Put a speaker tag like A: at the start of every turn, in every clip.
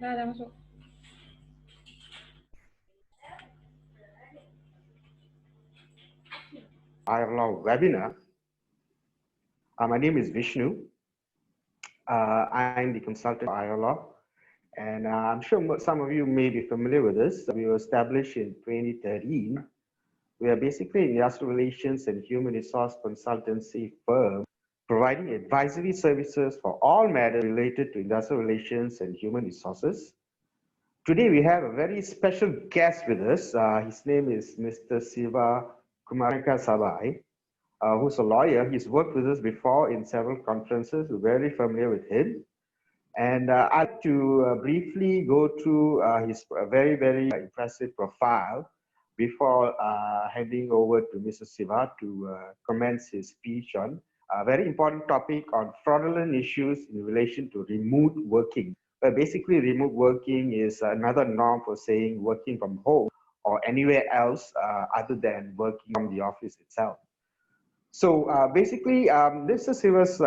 A: Dah masuk.
B: Our webinar. My name is Vishnu. I'm the consultant for ILO, and I'm sure some of you may be familiar with this. We were established in 2013. We are basically an industrial relations and human resource consultancy firm providing advisory services for all matters related to industrial relations and human resources. Today we have a very special guest with us. His name is Mr. Sivakumar Kanagasabai. Who's a lawyer. He's worked with us before in several conferences. We're very familiar with him. And I'd like to briefly go through his very, very impressive profile before handing over to Mr. Siva to commence his speech on a very important topic on fraudulent issues in relation to remote working. But basically, remote working is another norm for saying working from home or anywhere else other than working from the office itself. So basically, this is Siva's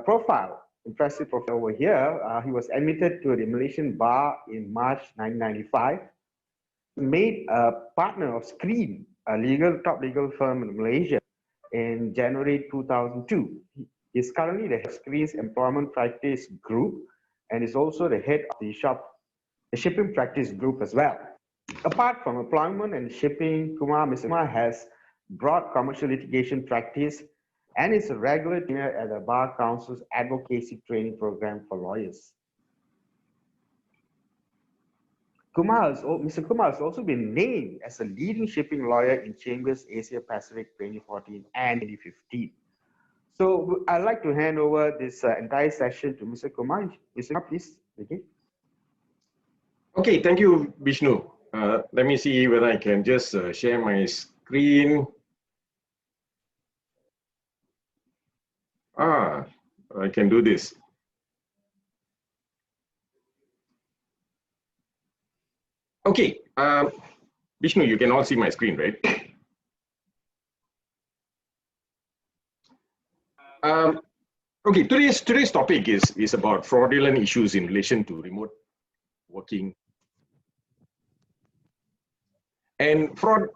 B: profile, impressive profile over here. He was admitted to the Malaysian bar in March 1995, made a partner of SKRINE, a top legal firm in Malaysia, in January 2002. He is currently the head of SKRINE's employment practice group and is also the head of the shipping practice group as well. Apart from employment and shipping, Mr. Kumar has broad commercial litigation practice and is a regular trainer at the Bar Council's advocacy training program for lawyers. Mr. Kumar has also been named as a leading shipping lawyer in Chambers Asia Pacific 2014 and 2015. So I'd like to hand over this entire session to Mr. Kumar. Mr. Kumar, please begin.
C: Okay, thank you, Vishnu. Let me see whether I can just share my screen. I can do this. Okay, Vishnu, you can all see my screen, right? Okay, today's topic is about fraudulent issues in relation to remote working. And fraud,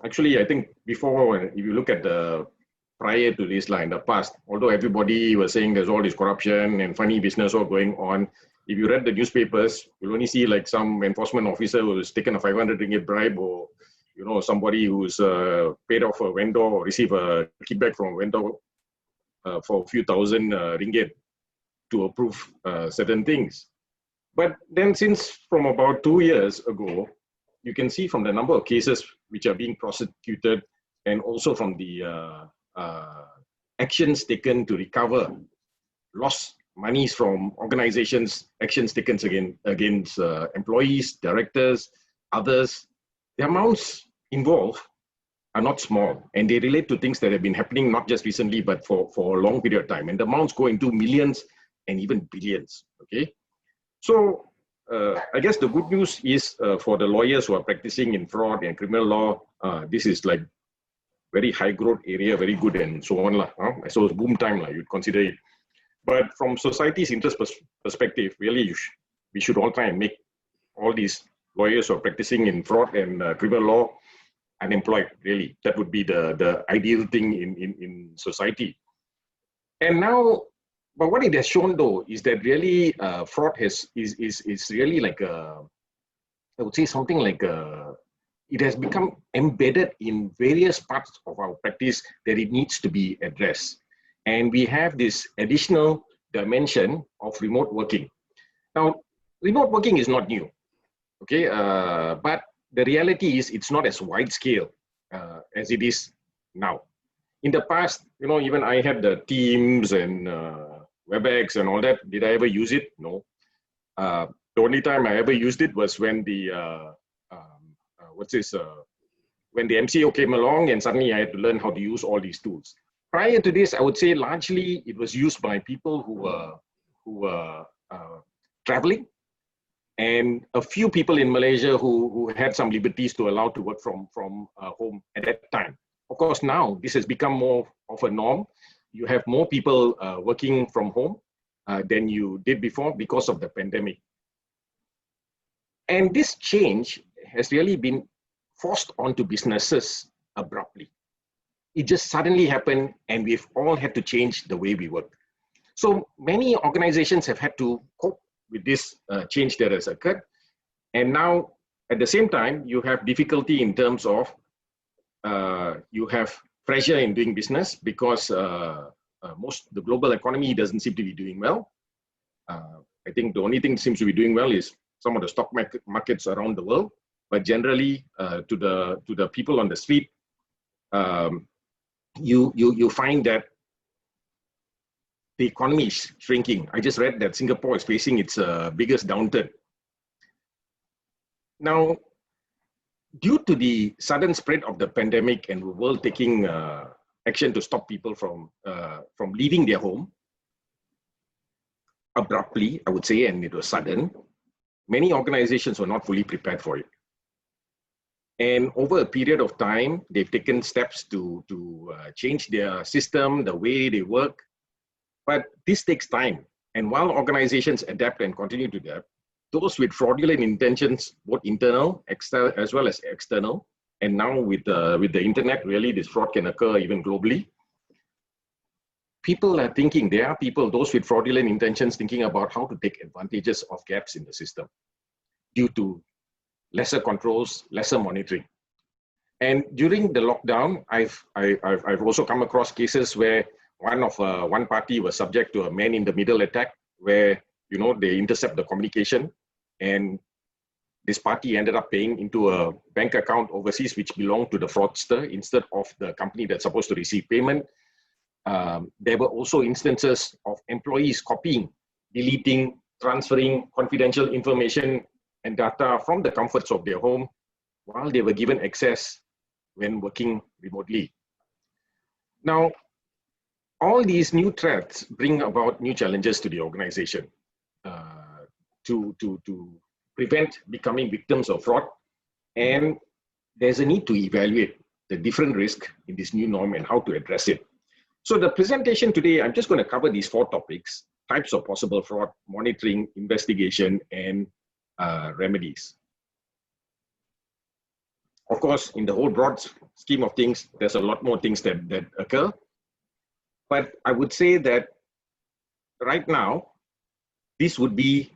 C: actually, I think before, if you look at the prior to this in the past, although everybody was saying there's all this corruption and funny business all going on, if you read the newspapers, you'll only see like some enforcement officer who's taken a 500 ringgit bribe, or somebody who's paid off a vendor or receive a kickback from a vendor for a few thousand ringgit to approve certain things. But then since from about 2 years ago, you can see from the number of cases which are being prosecuted and also from the actions taken to recover lost monies from organizations, actions taken against employees, directors, others. The amounts involved are not small, and they relate to things that have been happening not just recently, but for a long period of time. And the amounts go into millions and even billions. Okay, so I guess the good news is for the lawyers who are practicing in fraud and criminal law, this is like very high growth area, very good and so on. So it's boom time, you'd consider it. But from society's interest perspective, really, we should all try and make all these lawyers who are practicing in fraud and criminal law unemployed, really. That would be the ideal thing in society. And now, but what it has shown though, is that really fraud is really like I would say something like it has become embedded in various parts of our practice that it needs to be addressed. And we have this additional dimension of remote working. Now, remote working is not new, okay? But the reality is it's not as wide scale as it is now. In the past, even I had the Teams and WebEx and all that. Did I ever use it? No. The only time I ever used it was when the when the MCO came along, and suddenly I had to learn how to use all these tools. Prior to this, I would say largely it was used by people who were traveling, and a few people in Malaysia who had some liberties to allow to work from home at that time. Of course, now this has become more of a norm. You have more people working from home than you did before because of the pandemic. And this change has really been forced onto businesses abruptly. It just suddenly happened, and we've all had to change the way we work. So many organizations have had to cope with this change that has occurred. And now, at the same time, you have difficulty in terms of you have pressure in doing business because the global economy doesn't seem to be doing well. I think the only thing that seems to be doing well is some of the stock markets around the world, but generally to the people on the street, you find that the economy is shrinking. I just read that Singapore is facing its biggest downturn. Now, due to the sudden spread of the pandemic and the world taking action to stop people from leaving their home abruptly, I would say, and it was sudden, many organizations were not fully prepared for it. And over a period of time, they've taken steps to change their system, the way they work. But this takes time. And while organizations adapt and continue to adapt, those with fraudulent intentions, both internal, external, as well as external, and now with the internet, really, this fraud can occur even globally. People are thinking, there are people, those with fraudulent intentions, thinking about how to take advantages of gaps in the system due to lesser controls, lesser monitoring. And during the lockdown, I've also come across cases where one party was subject to a man-in-the-middle attack, where they intercept the communication, and this party ended up paying into a bank account overseas which belonged to the fraudster instead of the company that's supposed to receive payment. There were also instances of employees copying, deleting, transferring confidential information and data from the comforts of their home while they were given access when working remotely. Now, all these new threats bring about new challenges to the organization to prevent becoming victims of fraud. And there's a need to evaluate the different risks in this new norm and how to address it. So the presentation today, I'm just going to cover these 4 topics: types of possible fraud, monitoring, investigation, and remedies. Of course, in the whole broad scheme of things, there's a lot more things that occur. But I would say that right now, this would be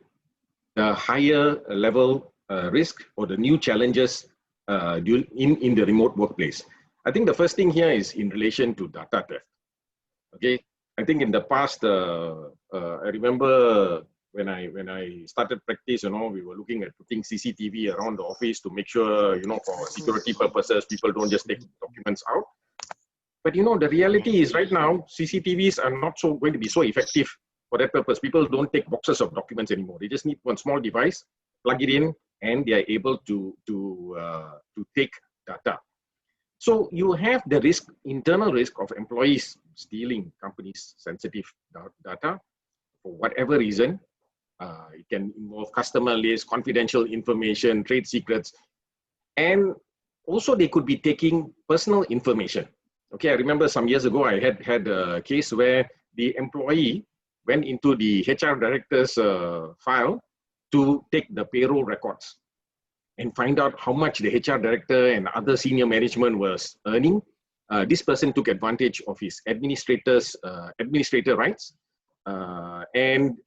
C: the higher level risk or the new challenges in the remote workplace. I think the first thing here is in relation to data theft. Okay, I think in the past, I remember when I started practice, we were looking at putting CCTV around the office to make sure, for security purposes, people don't just take documents out. But the reality is right now, CCTVs are not going to be so effective for that purpose. People don't take boxes of documents anymore. They just need one small device, plug it in, and they are able to take data. So you have the risk, internal risk of employees stealing companies' sensitive data for whatever reason. It can involve customer lists, confidential information, trade secrets, and also they could be taking personal information. Okay, I remember some years ago I had a case where the employee went into the HR director's file to take the payroll records and find out how much the HR director and other senior management was earning. This person took advantage of his administrator rights and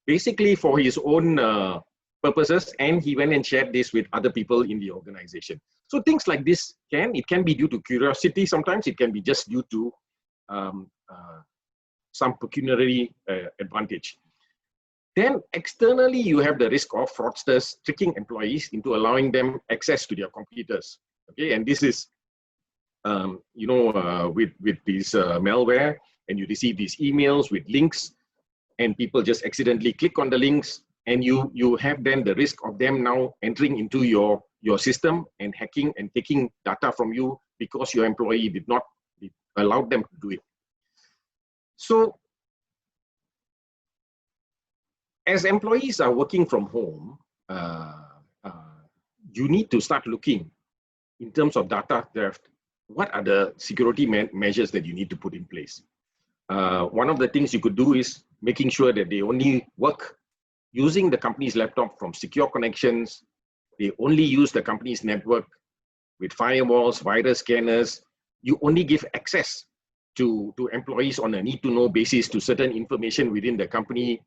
C: basically for his own purposes, and he went and shared this with other people in the organization. So things like this it can be due to curiosity. Sometimes it can be just due to some pecuniary advantage. Then externally, you have the risk of fraudsters tricking employees into allowing them access to their computers. Okay, and this is, with this malware, and you receive these emails with links, and people just accidentally click on the links, and you have then the risk of them now entering into your system and hacking and taking data from you because your employee did not allow them to do it. So, as employees are working from home, you need to start looking in terms of data theft. What are the security measures that you need to put in place? One of the things you could do is making sure that they only work using the company's laptop from secure connections. They only use the company's network with firewalls, virus scanners. You only give access to employees on a need-to-know basis to certain information within the company.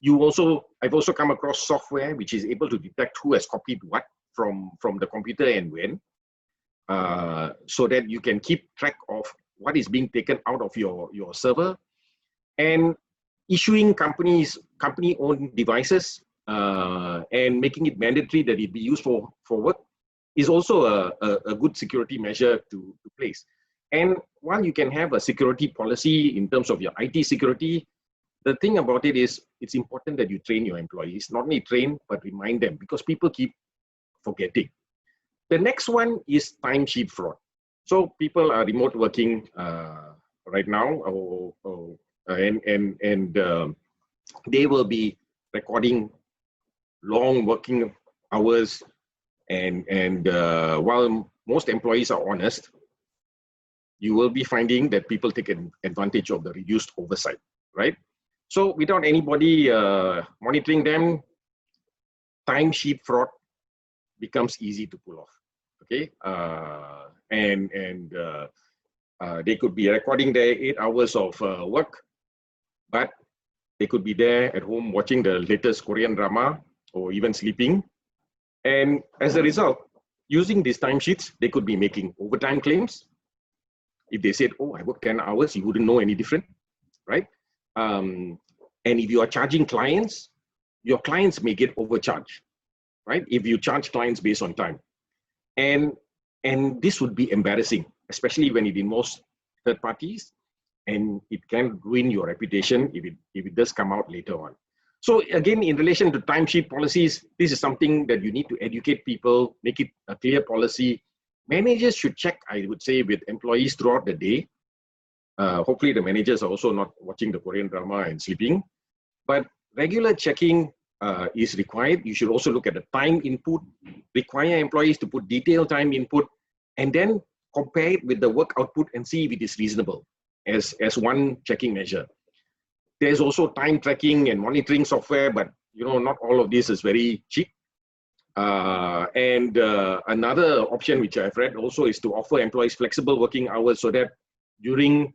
C: I've also come across software which is able to detect who has copied what from the computer and when, so that you can keep track of what is being taken out of your server. And issuing company-owned devices and making it mandatory that it be used for work is also a good security measure to place. And while you can have a security policy in terms of your IT security, the thing about it is it's important that you train your employees, not only train, but remind them, because people keep forgetting. The next one is timesheet fraud. So people are remote working right now, and they will be recording long working hours, and while most employees are honest, you will be finding that people take advantage of the reduced oversight, right? So without anybody monitoring them, timesheet fraud becomes easy to pull off. Okay, they could be recording their 8 hours of work, but they could be there at home watching the latest Korean drama or even sleeping. And as a result, using these timesheets, they could be making overtime claims. If they said, oh, I worked 10 hours, you wouldn't know any different, right? And if you are charging clients, your clients may get overcharged, right? If you charge clients based on time. And this would be embarrassing, especially when it involves third parties, and it can ruin your reputation if it does come out later on. So again, in relation to timesheet policies, this is something that you need to educate people, make it a clear policy. Managers should check, I would say, with employees throughout the day. Hopefully the managers are also not watching the Korean drama and sleeping, but regular checking is required. You should also look at the time input, require employees to put detailed time input, and then compare it with the work output and see if it is reasonable as one checking measure. There's also time tracking and monitoring software, but not all of this is very cheap. Another option which I've read also is to offer employees flexible working hours, so that during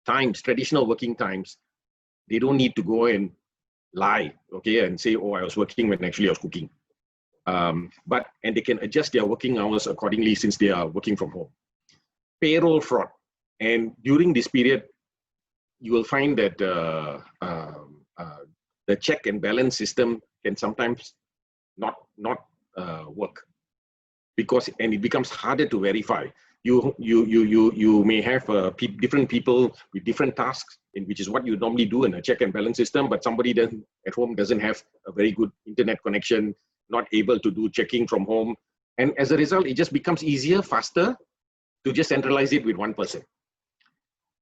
C: traditional working times, they don't need to go and lie, okay, and say, oh, I was working when actually I was cooking. And they can adjust their working hours accordingly since they are working from home. Payroll fraud. And during this period, you will find that the check and balance system can sometimes not work, and it becomes harder to verify. You may have different people with different tasks, which is what you normally do in a check and balance system, but somebody at home doesn't have a very good internet connection, not able to do checking from home. And as a result, it just becomes easier, faster to just centralize it with one person.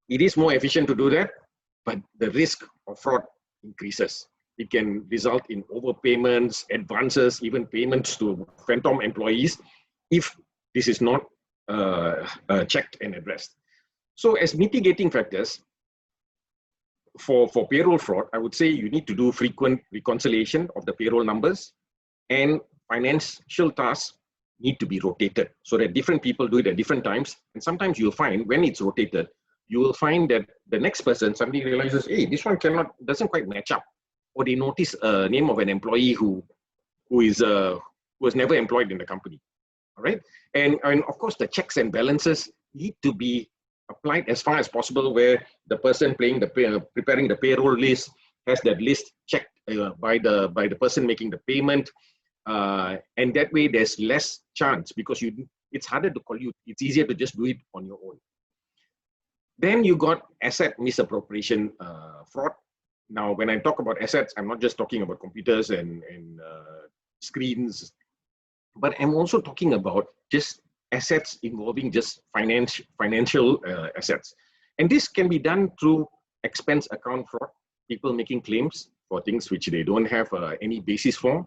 C: It is more efficient to do that, but the risk of fraud increases. It can result in overpayments, advances, even payments to phantom employees if this is not checked and addressed. So as mitigating factors for payroll fraud, I would say you need to do frequent reconciliation of the payroll numbers, and financial tasks need to be rotated so that different people do it at different times. And sometimes you'll find when it's rotated, you will find that the next person suddenly realizes, hey, this one doesn't quite match up. Or they notice a name of an employee who was never employed in the company. All right, and of course the checks and balances need to be applied as far as possible, where the person preparing the payroll list has that list checked by the person making the payment, and that way there's less chance, because it's harder to collude. It's easier to just do it on your own. Then you got asset misappropriation fraud. Now, when I talk about assets, I'm not just talking about computers and screens, but I'm also talking about just assets involving just financial assets. And this can be done through expense account fraud, people making claims for things which they don't have any basis for.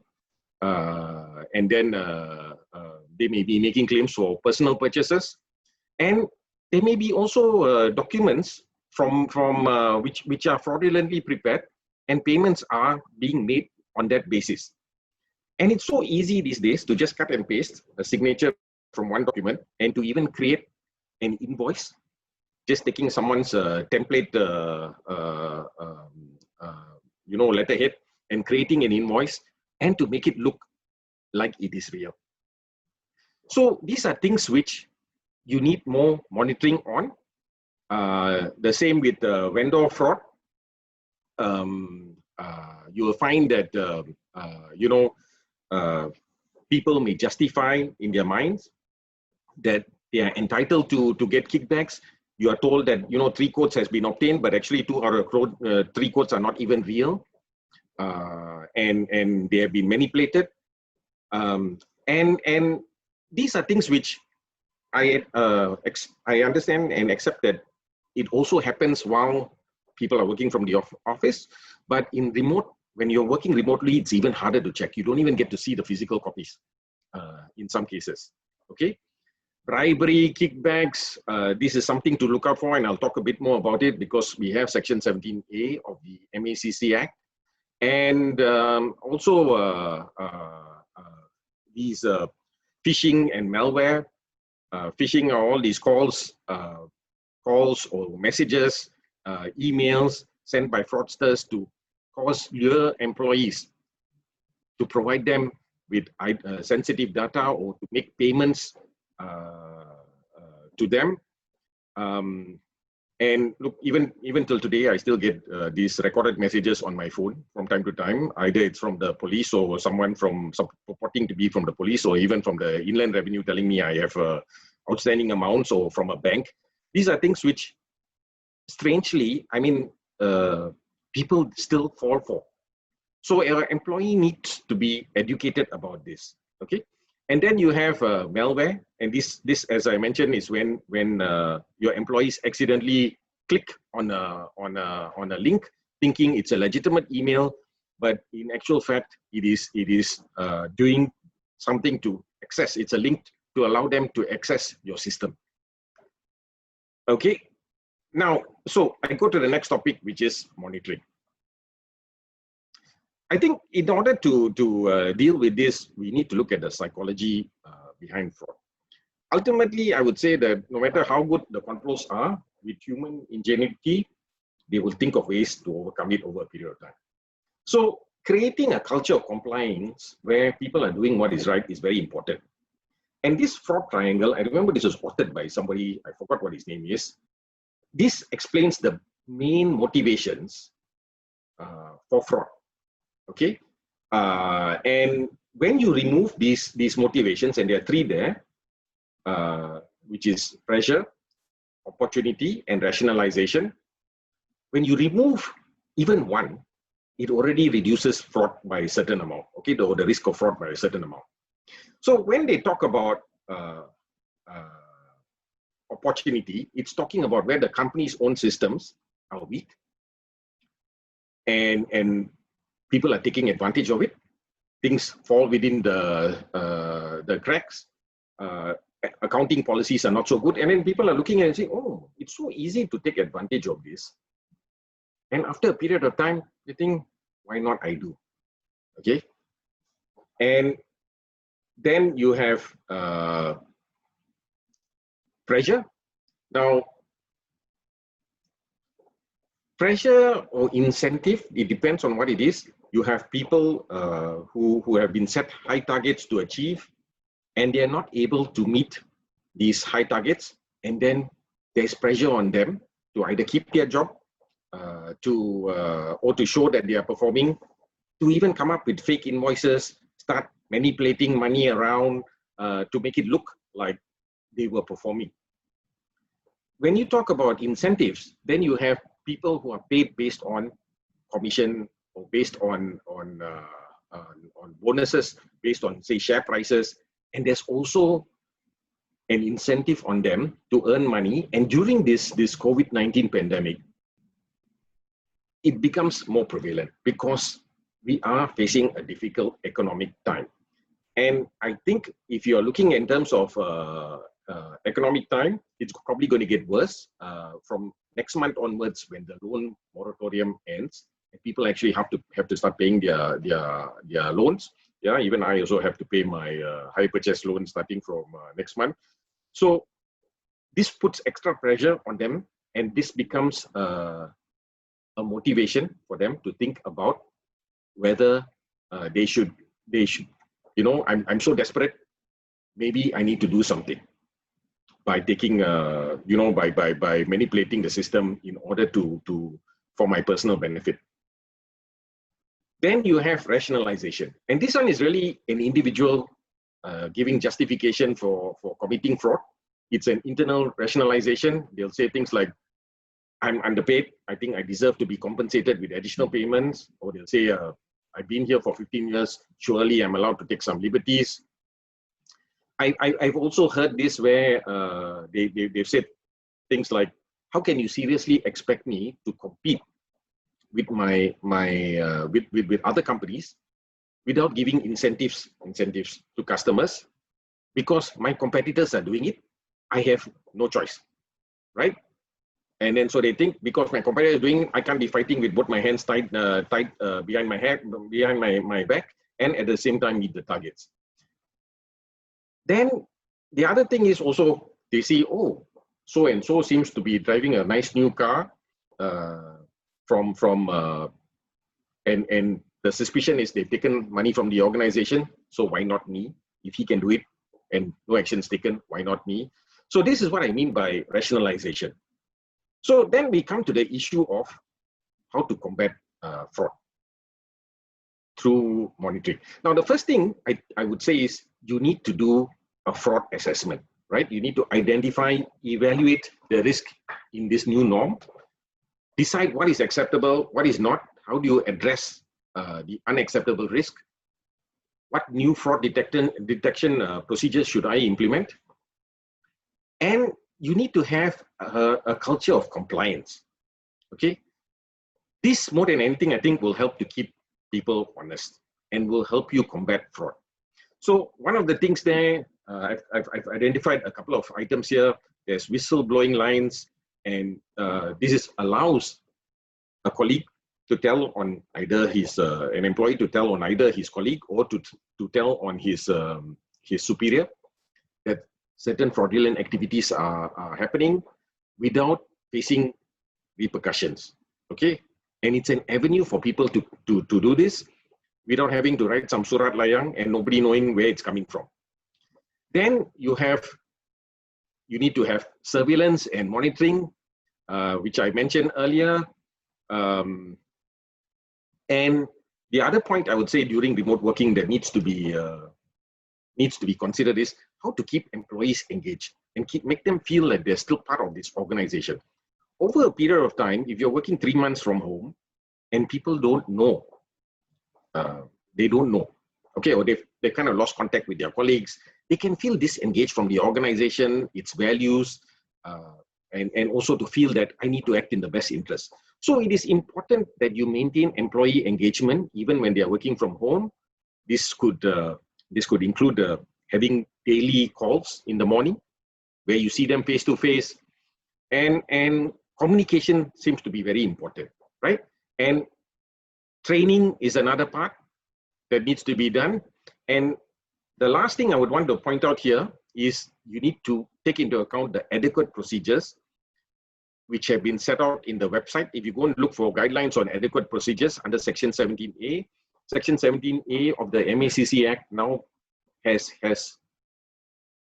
C: And then they may be making claims for personal purchases. And there may be also documents which are fraudulently prepared, and payments are being made on that basis. And it's so easy these days to just cut and paste a signature from one document and to even create an invoice, just taking someone's template, letterhead and creating an invoice and to make it look like it is real. So these are things which you need more monitoring on. The same with vendor fraud. You will find that people may justify in their minds that they are entitled to get kickbacks. You are told that 3 quotes has been obtained, but actually 2 out of 3 quotes are not even real, and they have been manipulated. And these are things which I understand and accept that it also happens while people are working from the office, but in remote, when you're working remotely, it's even harder to check. You don't even get to see the physical copies in some cases, okay? Bribery, kickbacks, this is something to look out for, and I'll talk a bit more about it because we have Section 17A of the MACC Act. And also these phishing and malware. Phishing are all these calls or messages, emails sent by fraudsters to cause your employees to provide them with sensitive data or to make payments to them. And look, even till today, I still get these recorded messages on my phone from time to time. Either it's from the police or someone purporting to be from the police, or even from the Inland Revenue telling me I have outstanding amounts, or from a bank. These are things which, strangely, I mean, people still fall for. So our employee needs to be educated about this, okay? And then you have malware, and this, as I mentioned, is when your employees accidentally click on a link, thinking it's a legitimate email, but in actual fact, it is doing something to access. It's a link to allow them to access your system. Okay. Now, so I go to the next topic, which is monitoring. I think in order to deal with this, we need to look at the psychology behind fraud. Ultimately, I would say that no matter how good the controls are, with human ingenuity, they will think of ways to overcome it over a period of time. So creating a culture of compliance where people are doing what is right is very important. And this fraud triangle, I remember this was authored by somebody, I forgot what his name is. This explains the main motivations for fraud. Okay, and when you remove these motivations, and there are 3 there, which is pressure, opportunity, and rationalization. When you remove even one, it already reduces fraud by a certain amount. Okay, the risk of fraud by a certain amount. So when they talk about opportunity, it's talking about where the company's own systems are weak, and people are taking advantage of it. Things fall within the cracks. Accounting policies are not so good. And then people are looking at it and saying, oh, it's so easy to take advantage of this. And after a period of time, they think, why not I do? Okay. And then you have pressure. Now, pressure or incentive, it depends on what it is. You have people who have been set high targets to achieve, and they are not able to meet these high targets, and then there's pressure on them to either keep their job, or to show that they are performing, to even come up with fake invoices, start manipulating money around to make it look like they were performing. When you talk about incentives, then you have people who are paid based on commission, or based on bonuses, based on, say, share prices, and there's also an incentive on them to earn money. And during this COVID-19 pandemic, it becomes more prevalent because we are facing a difficult economic time. And I think if you are looking in terms of economic time, it's probably going to get worse from next month onwards when the loan moratorium ends. People actually have to start paying their loans. Yeah, even I also have to pay my hire purchase loan starting from next month. So this puts extra pressure on them, and this becomes a motivation for them to think about whether they should, you know, I'm so desperate, maybe I need to do something by taking, you know, by manipulating the system in order for my personal benefit. Then you have rationalization. And this one is really an individual giving justification for committing fraud. It's an internal rationalization. They'll say things like, I'm underpaid. I think I deserve to be compensated with additional payments. Or they'll say, I've been here for 15 years. Surely I'm allowed to take some liberties. I've also heard this where they've said things like, how can you seriously expect me to compete with with other companies without giving incentives to customers, because my competitors are doing it, I have no choice, right? And then so they think because my competitor is doing it, I can't be fighting with both my hands tied behind my head, behind my back, and at the same time meet the targets. Then the other thing is also they see, oh, so and so seems to be driving a nice new car, and the suspicion is they've taken money from the organization, so why not me? If he can do it and no actions taken, why not me? So this is what I mean by rationalization. So then we come to the issue of how to combat fraud through monitoring. Now, the first thing I would say is you need to do a fraud assessment, right? You need to identify, evaluate the risk in this new norm, decide what is acceptable, what is not, how do you address the unacceptable risk, what new fraud detection procedures should I implement, and you need to have a culture of compliance, okay? This, more than anything, I think will help to keep people honest and will help you combat fraud. So one of the things there, I've identified a couple of items here. There's whistleblowing lines, and this allows a colleague to tell on either an employee to tell on either his colleague or to tell on his superior that certain fraudulent activities are happening without facing repercussions, okay? And it's an avenue for people to do this without having to write some surat layang and nobody knowing where it's coming from. Then you need to have surveillance and monitoring, which I mentioned earlier. And the other point I would say during remote working that needs to be considered is how to keep employees engaged and make them feel like they're still part of this organization. Over a period of time, if you're working 3 months from home and people don't know, okay, or they kind of lost contact with their colleagues, they can feel disengaged from the organization, its values, and also to feel that I need to act in the best interest. So it is important that you maintain employee engagement even when they are working from home. This could include having daily calls in the morning where you see them face to face, and communication seems to be very important, right? And training is another part that needs to be done. And the last thing I would want to point out here is you need to take into account the adequate procedures which have been set out in the website. If you go and look for guidelines on adequate procedures under Section 17A, Section 17A of the MACC Act now has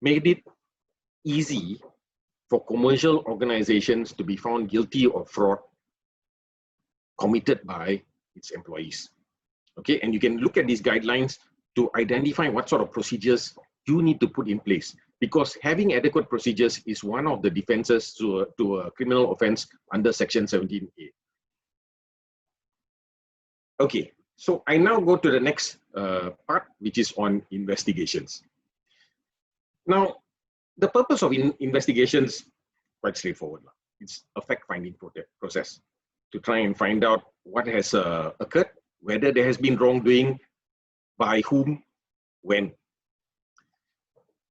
C: made it easy for commercial organizations to be found guilty of fraud committed by its employees. Okay, and you can look at these guidelines to identify what sort of procedures you need to put in place, because having adequate procedures is one of the defenses to a criminal offense under Section 17A. Okay, so I now go to the next part, which is on investigations. Now, the purpose of investigations, quite straightforward. It's a fact-finding process to try and find out what has occurred, whether there has been wrongdoing, by whom, when.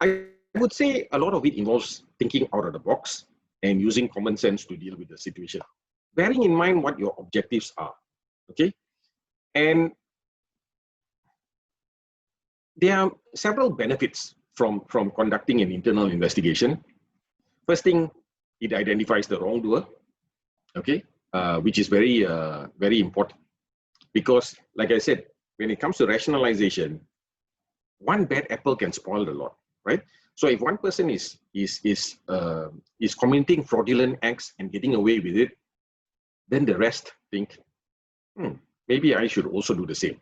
C: I would say a lot of it involves thinking out of the box and using common sense to deal with the situation, bearing in mind what your objectives are. Okay, and there are several benefits from conducting an internal investigation. First thing, it identifies the wrongdoer, okay, which is very very important, because like I said, when it comes to rationalization, one bad apple can spoil the lot, right? So if one person is committing fraudulent acts and getting away with it, then the rest think, maybe I should also do the same.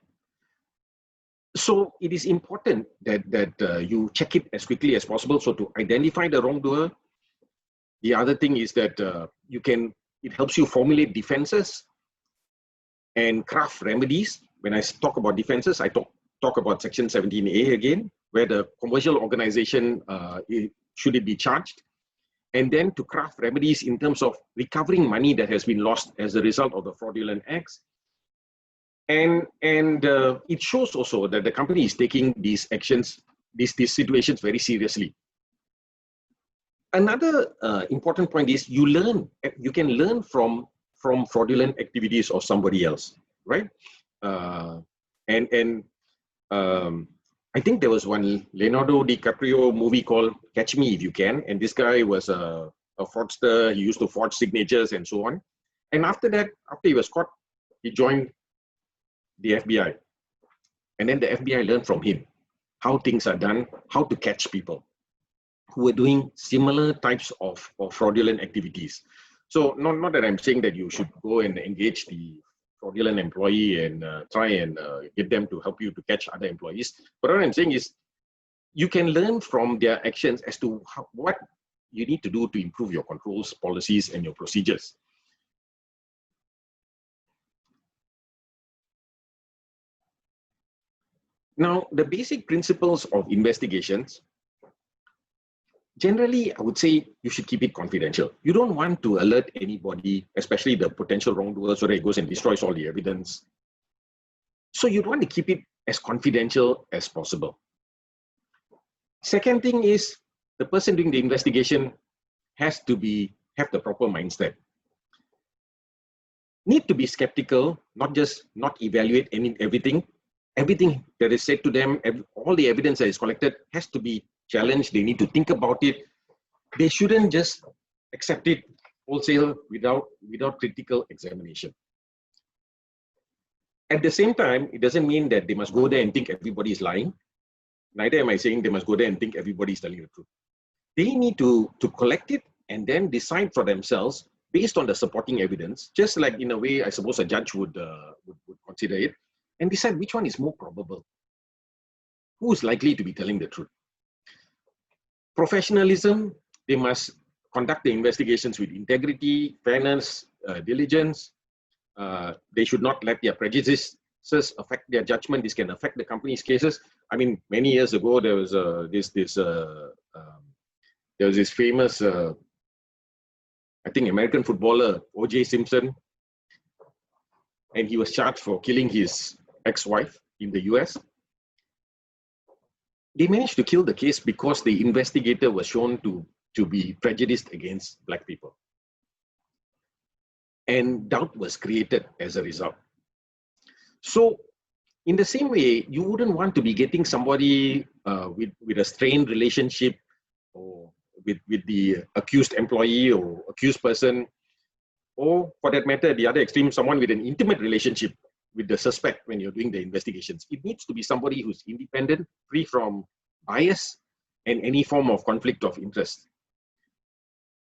C: So it is important that you check it as quickly as possible. So to identify the wrongdoer. The other thing is that it helps you formulate defenses and craft remedies. When I talk about defenses, I talk about Section 17A again, where the commercial organization, should it be charged? And then to craft remedies in terms of recovering money that has been lost as a result of the fraudulent acts. And it shows also that the company is taking these actions, these situations very seriously. Another important point is you can learn from fraudulent activities of somebody else, right? I think there was one Leonardo DiCaprio movie called Catch Me If You Can, and this guy was a fraudster. He used to forge signatures and so on. And after that, after he was caught, he joined the FBI. And then the FBI learned from him how things are done, how to catch people who are doing similar types of fraudulent activities. So not that I'm saying that you should go and engage the fraudulent employee and try and get them to help you to catch other employees. But what I'm saying is you can learn from their actions as to what you need to do to improve your controls, policies, and your procedures. Now, the basic principles of investigations, generally, I would say you should keep it confidential. You don't want to alert anybody, especially the potential wrongdoer, so that it goes and destroys all the evidence. So you'd want to keep it as confidential as possible. Second thing is, the person doing the investigation has to have the proper mindset. Need to be skeptical, not evaluate everything. Everything that is said to them, all the evidence that is collected has to be challenged. They need to think about it. They shouldn't just accept it wholesale without critical examination. At the same time, it doesn't mean that they must go there and think everybody is lying. Neither am I saying they must go there and think everybody is telling the truth. They need to collect it and then decide for themselves based on the supporting evidence, just like in a way I suppose a judge would consider it, and decide which one is more probable. Who is likely to be telling the truth? Professionalism, they must conduct the investigations with integrity, fairness, diligence. They should not let their prejudices affect their judgment. This can affect the company's cases. I mean, many years ago, there was this famous, I think, American footballer, O.J. Simpson, and he was charged for killing his ex-wife in the US. They managed to kill the case because the investigator was shown to be prejudiced against black people. And doubt was created as a result. So in the same way, you wouldn't want to be getting somebody with a strained relationship or with the accused employee or accused person, or for that matter, the other extreme, someone with an intimate relationship with the suspect when you're doing the investigations. It needs to be somebody who's independent, free from bias and any form of conflict of interest.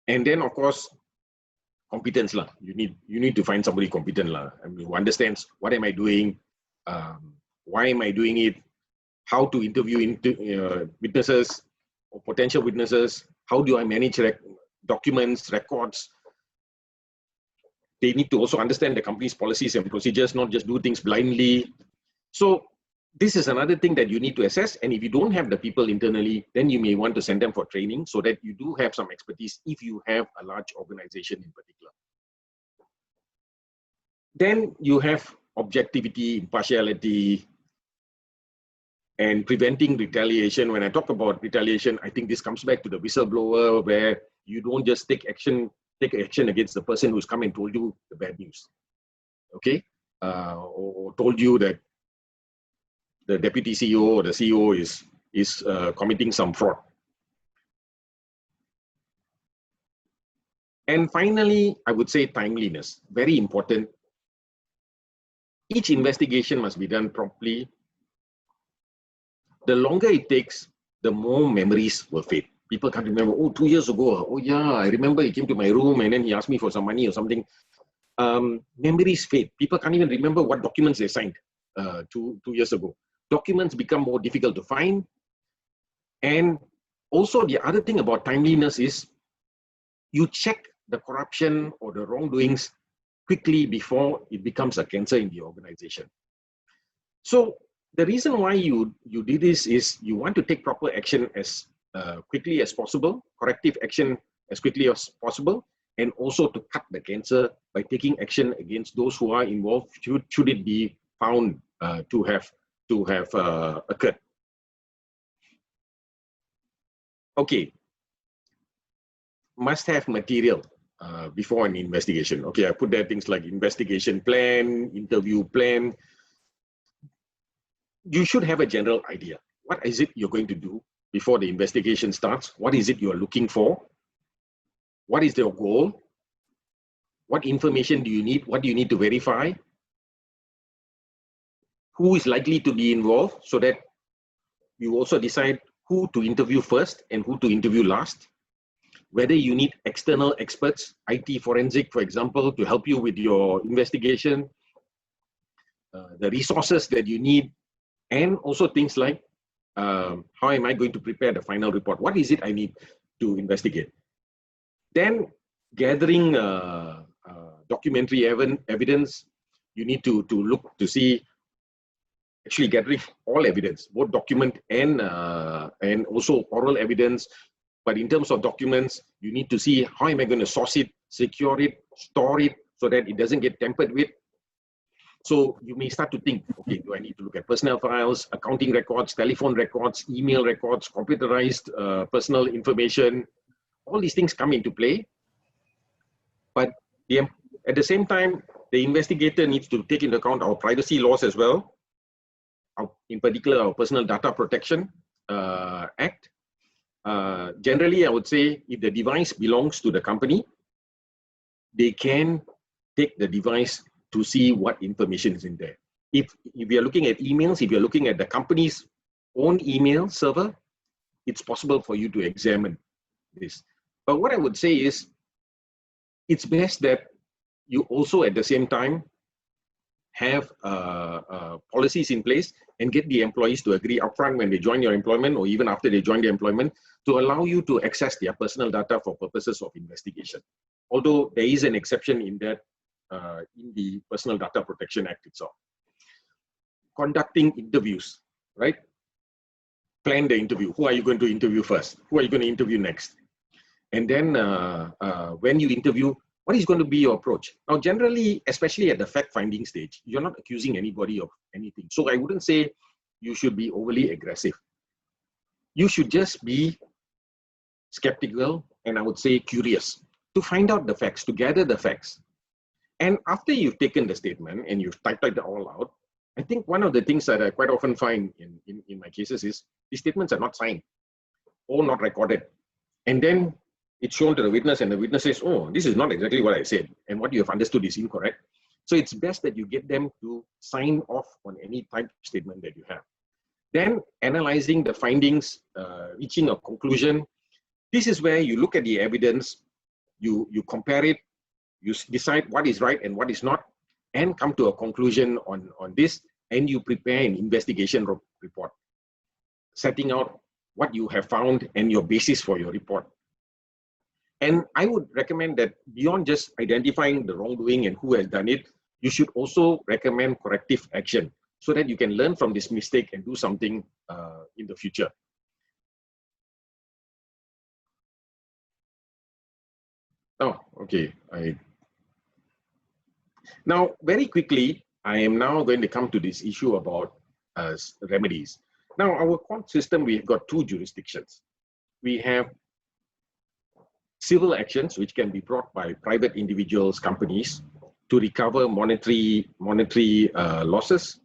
C: And then, of course, competence lah. You need to find somebody competent lah. I mean, who understands what am I doing, why am I doing it, how to interview witnesses or potential witnesses, how do I manage documents, records. They need to also understand the company's policies and procedures, not just do things blindly. So this is another thing that you need to assess. And if you don't have the people internally, then you may want to send them for training so that you do have some expertise if you have a large organization in particular. Then you have objectivity, impartiality, and preventing retaliation. When I talk about retaliation, I think this comes back to the whistleblower, where you don't just take action against the person who's come and told you the bad news. Okay? or told you that the deputy CEO or the CEO is committing some fraud. And finally, I would say timeliness, very important. Each investigation must be done properly. The longer it takes, the more memories will fade. People can't remember, oh, 2 years ago, oh yeah, I remember he came to my room and then he asked me for some money or something. Memories fade. People can't even remember what documents they signed 2 years ago. Documents become more difficult to find. And also the other thing about timeliness is you check the corruption or the wrongdoings quickly before it becomes a cancer in the organization. So the reason why you do this is you want to take proper action as quickly as possible, corrective action as quickly as possible, and also to cut the cancer by taking action against those who are involved should it be found to have occurred. Okay, must have material before an investigation. Okay, I put there things like investigation plan, interview plan. You should have a general idea. What is it you're going to do before the investigation starts? What is it you're looking for? What is your goal? What information do you need? What do you need to verify? Who is likely to be involved, so that you also decide who to interview first and who to interview last. Whether you need external experts, IT forensic, for example, to help you with your investigation, the resources that you need, and also things like how am I going to prepare the final report? What is it I need to investigate? Then gathering documentary evidence, you need to look to see, actually gathering all evidence, both document and also oral evidence. But in terms of documents, you need to see how am I going to source it, secure it, store it, so that it doesn't get tampered with. So you may start to think, okay, do I need to look at personnel files, accounting records, telephone records, email records, computerized personal information? All these things come into play. But at the same time, the investigator needs to take into account our privacy laws as well. In particular, our Personal Data Protection Act. Generally, I would say if the device belongs to the company, they can take the device to see what information is in there. If you're looking at emails, if you're looking at the company's own email server, it's possible for you to examine this. But what I would say is, it's best that you also at the same time have policies in place and get the employees to agree upfront when they join your employment, or even after they join the employment, to allow you to access their personal data for purposes of investigation. Although there is an exception in that in the Personal Data Protection Act itself. Conducting interviews, right? Plan the interview. Who are you going to interview first? Who are you going to interview next? And then when you interview, what is going to be your approach? Now, generally, especially at the fact-finding stage, you're not accusing anybody of anything. So I wouldn't say you should be overly aggressive. You should just be skeptical, and I would say curious, to find out the facts, to gather the facts. And after you've taken the statement and you've typed it all out, I think one of the things that I quite often find in my cases is the statements are not signed or not recorded. And then it's shown to the witness, and the witness says, oh, this is not exactly what I said, and what you have understood is incorrect. So it's best that you get them to sign off on any type of statement that you have. Then analyzing the findings, reaching a conclusion. This is where you look at the evidence, you compare it, you decide what is right and what is not, and come to a conclusion on this, and you prepare an investigation report, setting out what you have found and your basis for your report. And I would recommend that beyond just identifying the wrongdoing and who has done it, you should also recommend corrective action so that you can learn from this mistake and do something in the future. Oh, okay. Now, very quickly, I am now going to come to this issue about remedies. Now, our court system, we've got two jurisdictions. We have civil actions, which can be brought by private individuals, companies, to recover monetary losses.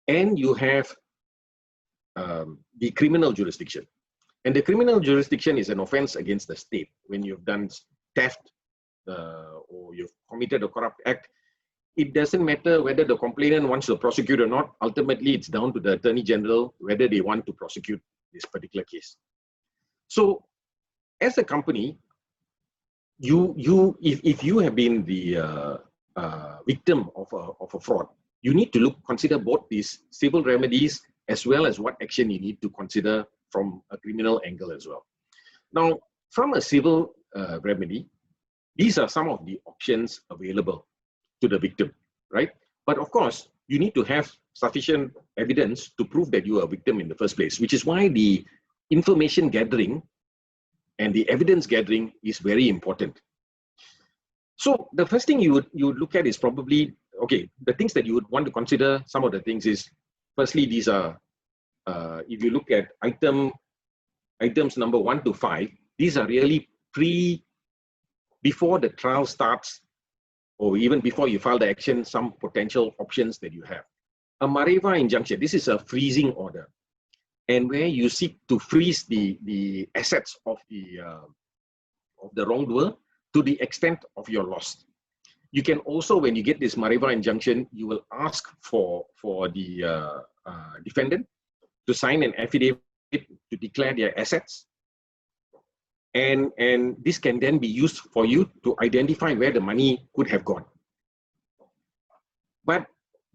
C: And you have the criminal jurisdiction. And the criminal jurisdiction is an offense against the state. When you've done theft or you've committed a corrupt act, it doesn't matter whether the complainant wants to prosecute or not. Ultimately, it's down to the Attorney General whether they want to prosecute this particular case. So, as a company, if you have been the victim of a fraud, you need to consider both these civil remedies as well as what action you need to consider from a criminal angle as well. Now, from a civil remedy, these are some of the options available to the victim, right? But of course, you need to have sufficient evidence to prove that you are a victim in the first place, which is why the information gathering and the evidence gathering is very important. So the first thing you would look at is probably, okay, the things that you would want to consider, some of the things is, firstly, these are, if you look at items number 1 to 5, these are really before the trial starts, or even before you file the action, some potential options that you have. A Mareva injunction, this is a freezing order, and where you seek to freeze the assets of the wrongdoer to the extent of your loss. You can also, when you get this Mareva injunction, you will ask for the defendant to sign an affidavit to declare their assets. And this can then be used for you to identify where the money could have gone. But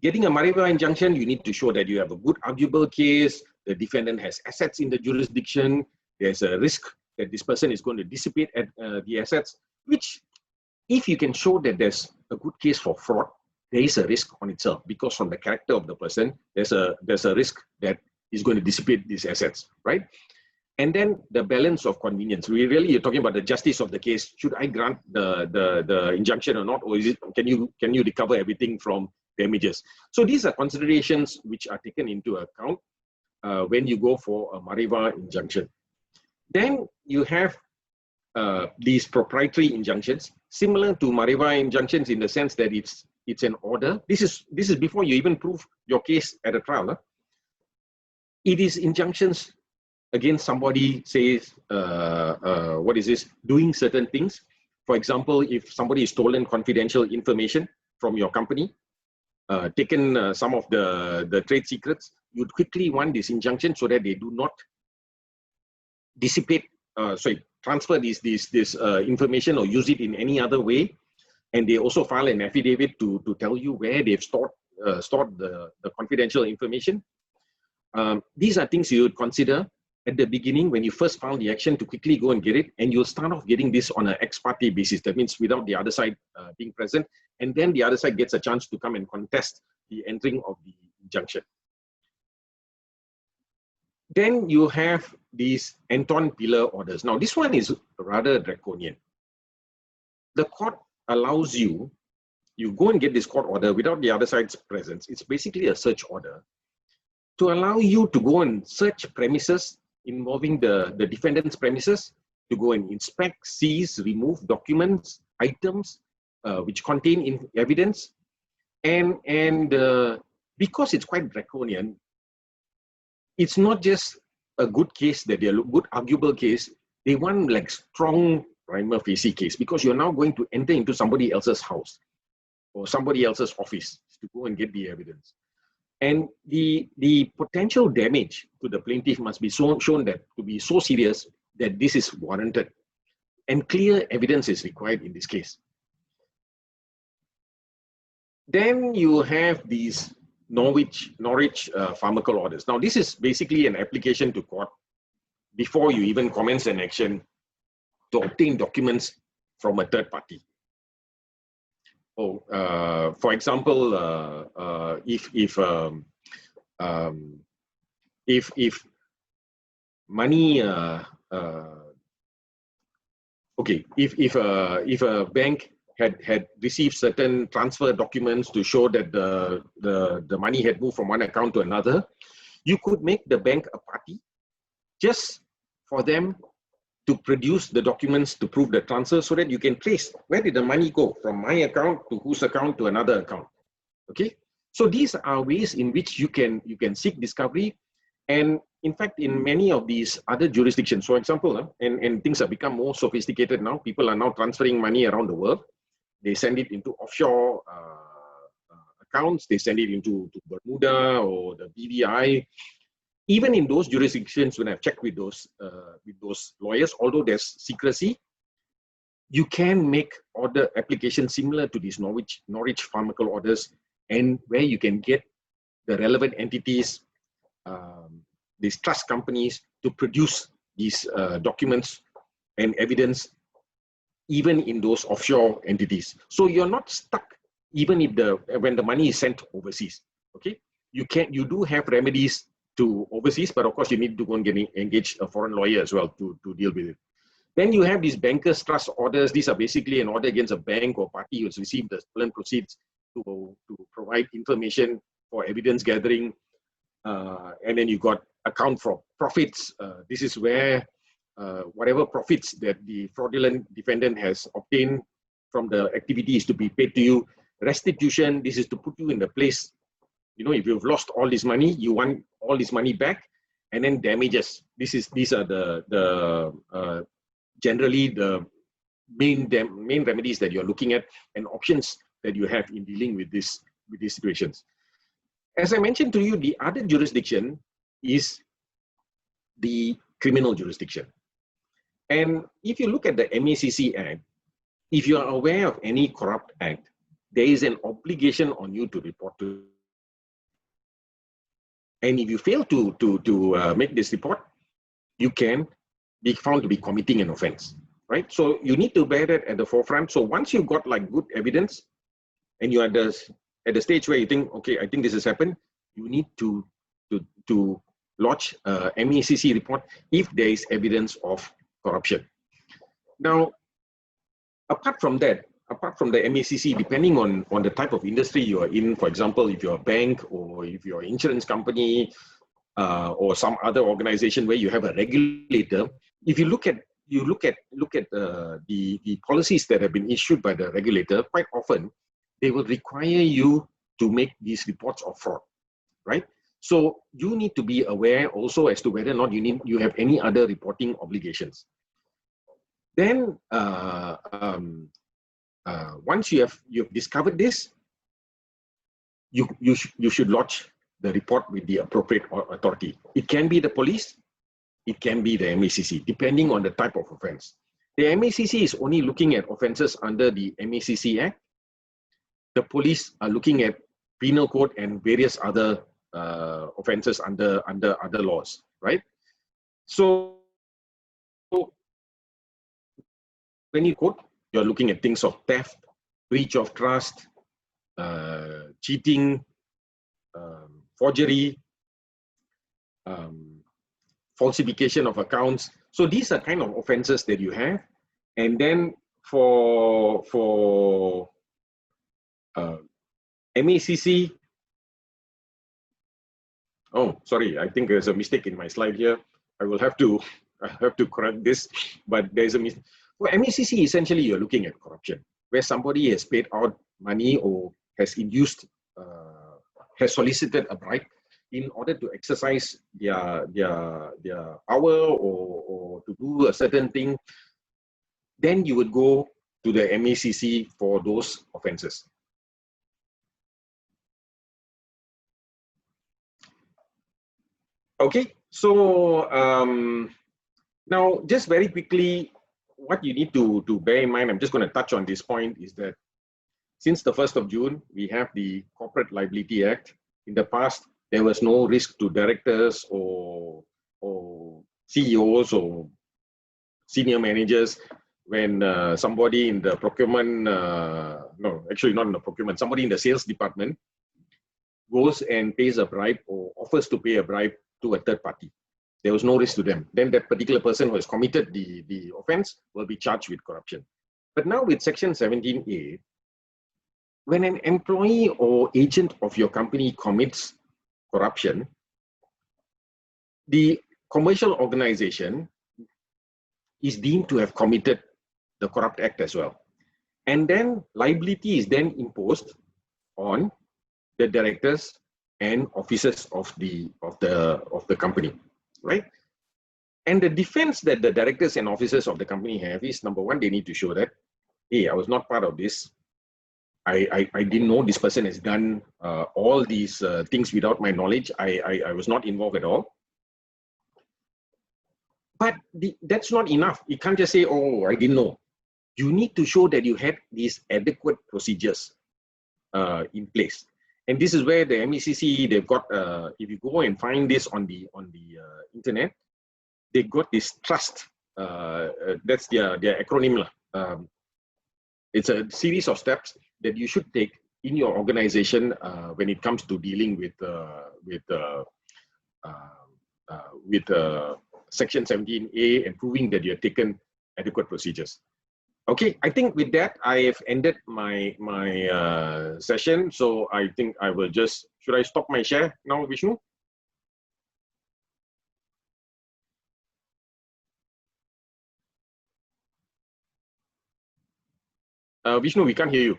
C: getting a Mareva injunction, you need to show that you have a good arguable case, the defendant has assets in the jurisdiction, there's a risk that this person is going to dissipate the assets, which, if you can show that there's a good case for fraud, there is a risk on itself, because from the character of the person, there's a risk that he's going to dissipate these assets, right? And then the balance of convenience. You're talking about the justice of the case. Should I grant the injunction or not, or is it, can you recover everything from damages? So these are considerations which are taken into account when you go for a Mareva injunction. Then you have these proprietary injunctions, similar to Mareva injunctions in the sense that it's an order. This is before you even prove your case at a trial. It is injunctions against somebody, says, what is this, doing certain things. For example, if somebody has stolen confidential information from your company, taken some of the trade secrets, you'd quickly want this injunction so that they do not transfer this information or use it in any other way. And they also file an affidavit to tell you where they've stored the confidential information. These are things you would consider at the beginning when you first file the action, to quickly go and get it, and you'll start off getting this on an ex parte basis. That means without the other side being present, and then the other side gets a chance to come and contest the entering of the injunction. Then you have these Anton Pillar orders. Now this one is rather draconian. The court allows you go and get this court order without the other side's presence. It's basically a search order to allow you to go and search premises involving the defendant's premises, to go and inspect, seize, remove documents, items which contain evidence. And because it's quite draconian, it's not just a good case that they're good arguable case. They want like strong prima facie case, because you're now going to enter into somebody else's house or somebody else's office to go and get the evidence. And the potential damage to the plaintiff must be shown that to be so serious that this is warranted. And clear evidence is required in this case. Then you have these Norwich pharmacal orders. Now this is basically an application to court before you even commence an action to obtain documents from a third party. For example, if money, if a bank had received certain transfer documents to show that the money had moved from one account to another, you could make the bank a party just for them to produce the documents to prove the transfer so that you can trace where did the money go from my account to whose account to another account. Okay, so these are ways in which you can seek discovery. And in fact, in many of these other jurisdictions, for example, and things have become more sophisticated now, people are now transferring money around the world. They send it into offshore accounts, they send it into Bermuda or the BVI. Even in those jurisdictions, when I've checked with those lawyers, although there's secrecy, you can make order applications similar to these Norwich pharmacal orders, and where you can get the relevant entities, these trust companies, to produce these documents and evidence, even in those offshore entities. So you're not stuck, even if when the money is sent overseas. Okay, you do have remedies to overseas, but of course you need to go and engage a foreign lawyer as well to deal with it. Then you have these bankers' trust orders. These are basically an order against a bank or party who has received the stolen proceeds to provide information for evidence gathering. And then you got account for profits. This is where whatever profits that the fraudulent defendant has obtained from the activity is to be paid to you. Restitution, this is to put you in the place, you know, if you've lost all this money, you want all this money back. And then damages. These are the generally the main remedies that you're looking at and options that you have in dealing with these situations. As I mentioned to you, the other jurisdiction is the criminal jurisdiction. And if you look at the MACC Act, if you are aware of any corrupt act, there is an obligation on you to report to. And if you fail to make this report, you can be found to be committing an offense, right? So you need to bear that at the forefront. So once you've got like good evidence and you're at the stage where you think, okay, I think this has happened, you need to lodge a MACC report if there is evidence of corruption. Now, apart from that, apart from the MACC, depending on the type of industry you are in, for example, if you're a bank or if you're an insurance company or some other organization where you have a regulator, if you look at the policies that have been issued by the regulator, quite often they will require you to make these reports of fraud, right? So you need to be aware also as to whether or not you have any other reporting obligations. Then once you've discovered this, you should lodge the report with the appropriate authority. It can be the police, it can be the MACC, depending on the type of offense. The MACC is only looking at offenses under the MACC Act. The police are looking at penal code and various other offenses under other laws, right? So when you quote, you're looking at things of theft, breach of trust, cheating, forgery, falsification of accounts. So these are kind of offenses that you have. And then for MACC, oh, sorry, I think there's a mistake in my slide here. I have to correct this, but there's a mistake. For MACC, essentially, you're looking at corruption, where somebody has paid out money or has induced, has solicited a bribe in order to exercise their power or to do a certain thing. Then you would go to the MACC for those offenses. Okay, so now just very quickly, what you need to bear in mind, I'm just going to touch on this point, is that since the 1st of June, we have the Corporate Liability Act. In the past, there was no risk to directors or CEOs or senior managers when somebody in the procurement, no, actually not in the procurement, somebody in the sales department goes and pays a bribe or offers to pay a bribe to a third party. There was no risk to them. Then that particular person who has committed the offense will be charged with corruption. But now with Section 17A, when an employee or agent of your company commits corruption, the commercial organization is deemed to have committed the corrupt act as well. And then liability is then imposed on the directors and officers of the company, right? And the defense that the directors and officers of the company have is, number one, they need to show that, hey, I was not part of this. I didn't know this person has done all these things without my knowledge. I was not involved at all. But that's not enough. You can't just say, oh, I didn't know. You need to show that you had these adequate procedures in place. And this is where the MECC, they've got, if you go and find this on the internet, they've got this trust. That's their acronym. It's a series of steps that you should take in your organization when it comes to dealing with Section 17A and proving that you have taken adequate procedures. Okay, I think with that, I have ended my session. So I think I will just, should I stop my share now, Vishnu? Vishnu, we can't hear you.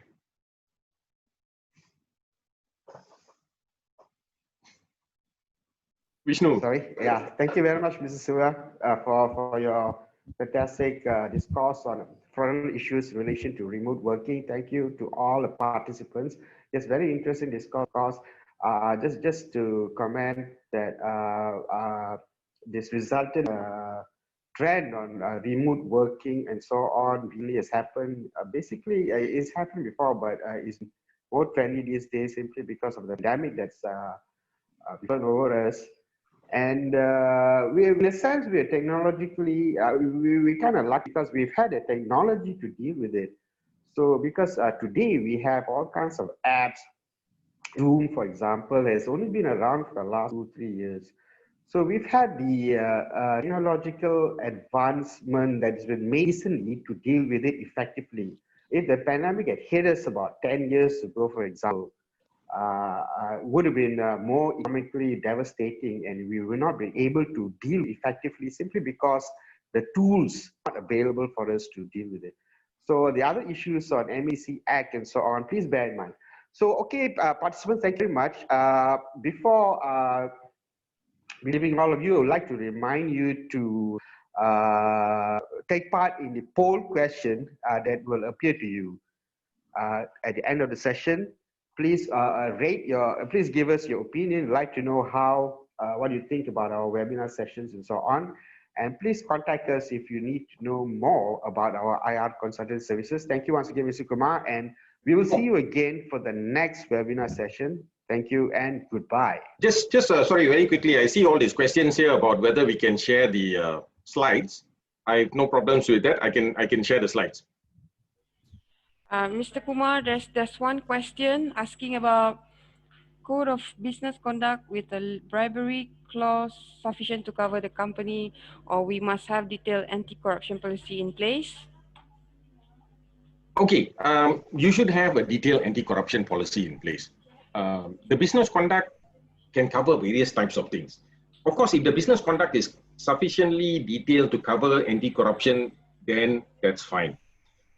C: Vishnu.
B: Sorry. Yeah. Thank you very much, Mr. Siva, for your fantastic discourse on fraudulent issues in relation to remote working. Thank you to all the participants. It's very interesting discourse. Just to comment that this resultant trend on remote working and so on really has happened. Basically, it's happened before, but it's more trendy these days simply because of the pandemic that's befallen over us. And we, in a sense, we are technologically, we kind of lucky because we've had the technology to deal with it. So because today we have all kinds of apps. Zoom, for example, has only been around for the last 2-3 years. So we've had the technological advancement that's been made recently to deal with it effectively. If the pandemic had hit us about 10 years ago, for example, would have been more economically devastating, and we would not be able to deal effectively simply because the tools are not available for us to deal with it. So the other issues on MEC Act and so on, please bear in mind. So, okay, participants, thank you very much. Before leaving all of you, I would like to remind you to take part in the poll question that will appear to you at the end of the session. Please please give us your opinion. We'd like to know what you think about our webinar sessions and so on. And please contact us if you need to know more about our IR consultant services. Thank you once again, Mr. Kumar, and we will see you again for the next webinar session. Thank you and goodbye.
C: Just sorry, very quickly, I see all these questions here about whether we can share the slides. I have no problems with that. I can share the slides.
A: Mr. Kumar, there's one question asking about code of business conduct with a bribery clause sufficient to cover the company, or we must have detailed anti-corruption policy in place?
C: Okay, you should have a detailed anti-corruption policy in place. The business conduct can cover various types of things. Of course, if the business conduct is sufficiently detailed to cover anti-corruption, then that's fine.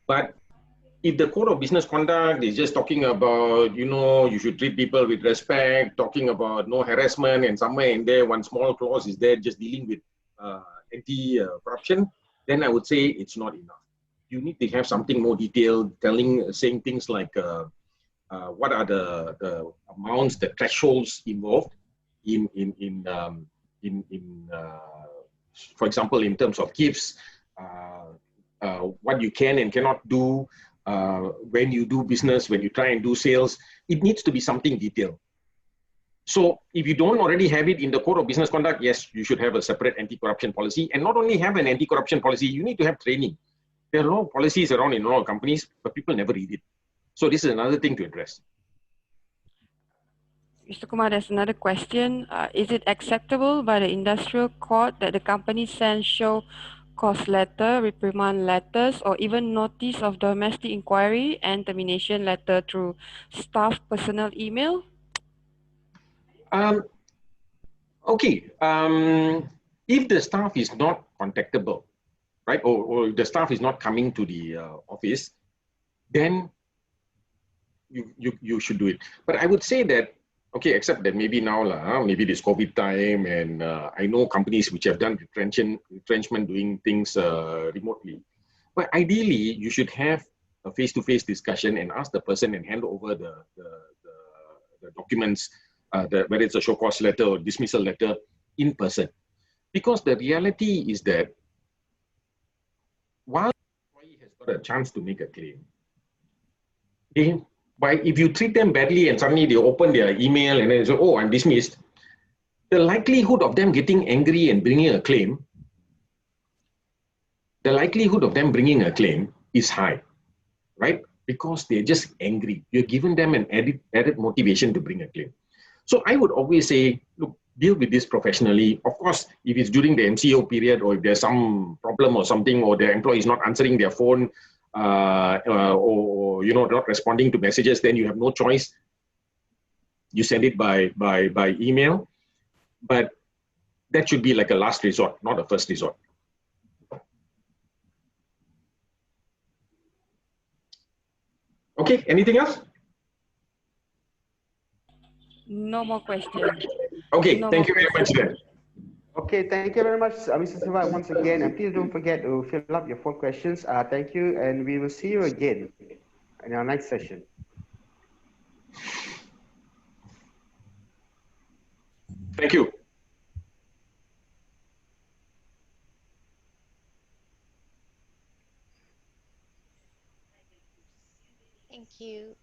C: But if the code of business conduct is just talking about, you should treat people with respect, talking about no harassment, and somewhere in there, one small clause is there just dealing with anti-corruption, then I would say it's not enough. You need to have something more detailed, saying things like what are the amounts, the thresholds involved for example, in terms of gifts, what you can and cannot do when you do business, when you try and do sales. It needs to be something detailed. So if you don't already have it in the code of business conduct, yes, you should have a separate anti-corruption policy. And not only have an anti-corruption policy, you need to have training. There are a lot of policies around in all companies, but people never read it. So this is another thing to address.
A: Mr. Kumar, there's another question. Is it acceptable by the industrial court that the company sends show cause letter, reprimand letters, or even notice of domestic inquiry and termination letter through staff personal email?
C: Okay. If the staff is not contactable, right? Or the staff is not coming to the office, then you should do it. But I would say that, okay, except that maybe now, maybe this COVID time, and I know companies which have done retrenchment doing things remotely. But ideally, you should have a face-to-face discussion and ask the person and hand over the documents, whether it's a show cause letter or dismissal letter, in person. Because the reality is that while the employee has got a chance to make a claim, if you treat them badly and suddenly they open their email and then say, oh, I'm dismissed, the likelihood of them getting angry and bringing a claim, is high, right? Because they're just angry. You're giving them an added motivation to bring a claim. So I would always say, look, deal with this professionally. Of course, if it's during the MCO period, or if there's some problem or something, or the employee is not answering their phone, or not responding to messages, then you have no choice. You send it by email, but that should be like a last resort, not a first resort. Okay, anything else?
A: No more questions.
C: Okay,
A: No
C: thank
A: more
C: you very much
A: questions.
C: then.
B: Okay, thank you very much, Mr. Siva, once again. And please don't forget to fill up your 4 questions. Thank you, and we will see you again in our next session.
C: Thank you.
D: Thank you.